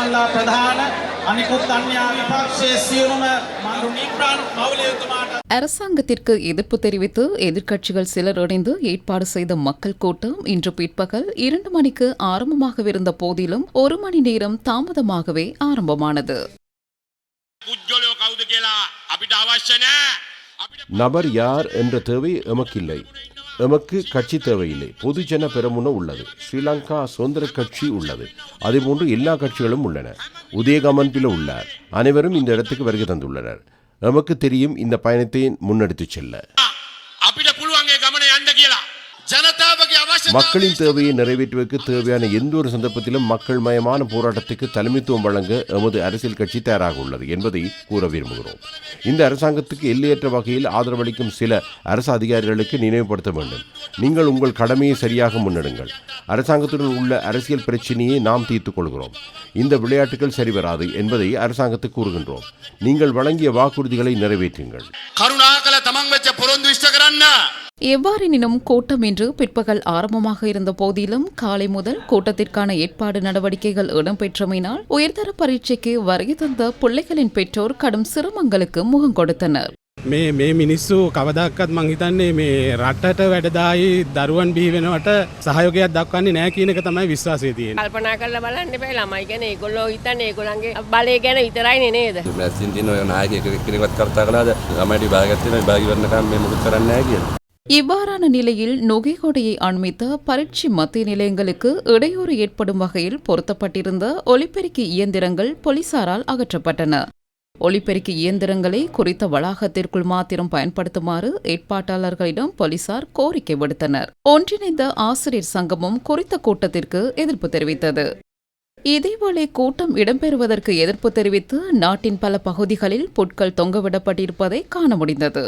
මල්ලා ප්‍රධාන අනිකුත් අන්‍ය විපක්ෂයේ සියලුම මරු නිප්‍රාණ මවුලියතුමාට அரசாங்கத்திற்கு எதிர்ப்பு தெரிவித்து எதிர்க்கட்சிகள் சிலர் இணைந்து ஏற்பாடு செய்த மக்கள் கூட்டம் இன்று பிற்பகல் 2 மணிக்கு ஆரம்பமாகவிருந்த போதிலும் 1 மணி நேரம் தாமதமாகவே ஆரம்பமானது. நபர் யார் என்ற தேவை எமக்கில்லை. எமக்கு கட்சி தேவையில்லை. பொதுஜன பெரமுன உள்ளது. ஸ்ரீலங்கா சுதந்திர கட்சி உள்ளது. அதேபோன்று எல்லா கட்சிகளும் உள்ளன. உதயகமன்பில உள்ளார். அனைவரும் இந்த இடத்துக்கு வருகை தந்துள்ளனர். எமக்கு தெரியும் இந்த பயணத்தை முன்னெடுத்துச் செல்ல. மக்களின் தேவையை நிறைவேற்றுவதற்கு தேவையான எந்த ஒரு சந்தர்ப்பத்திலும் மக்கள் மயமான போராட்டத்துக்கு தலைமைத்துவம் வழங்க எமது அரசியல் கட்சி தயாராக உள்ளது என்பதை கூற விரும்புகிறோம். இந்த அரசாங்கத்துக்கு எல்லையற்ற வகையில் ஆதரவளிக்கும் சில அரசு அதிகாரிகளுக்கு நினைவுபடுத்த வேண்டும். நீங்கள் உங்கள் கடமையை சரியாக முன்னெடுங்கள். அரசாங்கத்துடன் உள்ள அரசியல் பிரச்சனையை நாம் தீர்த்துக் கொள்கிறோம். இந்த விளையாட்டுகள் சரிவராது என்பதை அரசாங்கத்துக்கு கூறுகின்றோம். நீங்கள் வழங்கிய வாக்குறுதிகளை நிறைவேற்றுங்கள். எவ்வாறெனினும் கூட்டம் இன்று பிற்பகல் ஆரம்பமாக இருந்த போதிலும் காலை முதல் கூட்டத்திற்கான ஏற்பாடு நடவடிக்கைகள் இடம்பெற்றமையினால் உயர்தர பரீட்சைக்கு வருகை தந்த பிள்ளைகளின் பெற்றோர் கடும் சிரமங்களுக்கு முகம் கொடுத்தனர். මේ මිනිස්සු කවදක්වත් මං හිතන්නේ මේ රටට වැඩදායි දරුවන් බිහි වෙනවට සහයෝගයක් දක්වන්නේ නැහැ කියන එක තමයි විශ්වාසය තියෙන්නේ. කල්පනා කරලා බලන්න එපා ළමයි ගැන ඒගොල්ලෝ හිතන්නේ ඒගොල්ලන්ගේ බලය ගැන විතරයිනේ නේද? මැස්සින් දින ඔය නායකයෙක් කෙනෙක්වත් කතා කළාද? ළමයිට විභාගයක් තියෙනවා විභාග ඉවරනකම් මේ මොකද කරන්නේ නැහැ කියලා. இவ்வாறான நிலையில் நுகைகொடையை அண்மித்த பரீட்சை மத்திய நிலையங்களுக்கு இடையூறு ஏற்படும் வகையில் பொருத்தப்பட்டிருந்த ஒலிபெருக்கி இயந்திரங்கள் போலீசாரால் அகற்றப்பட்டன. ஒலிபெருக்கி இயந்திரங்களை குறித்த வளாகத்திற்குள் மாத்திரம் பயன்படுத்துமாறு ஏற்பாட்டாளர்களிடம் போலீசார் கோரிக்கை விடுத்தனர். ஒன்றிணைந்த ஆசிரியர் சங்கமும் குறித்த கூட்டத்திற்கு எதிர்ப்பு தெரிவித்தது. இதேவேளை கூட்டம் இடம்பெறுவதற்கு எதிர்ப்பு தெரிவித்து நாட்டின் பல பகுதிகளில் புட்கள் தொங்கவிடப்பட்டிருப்பதை காண முடிந்தது.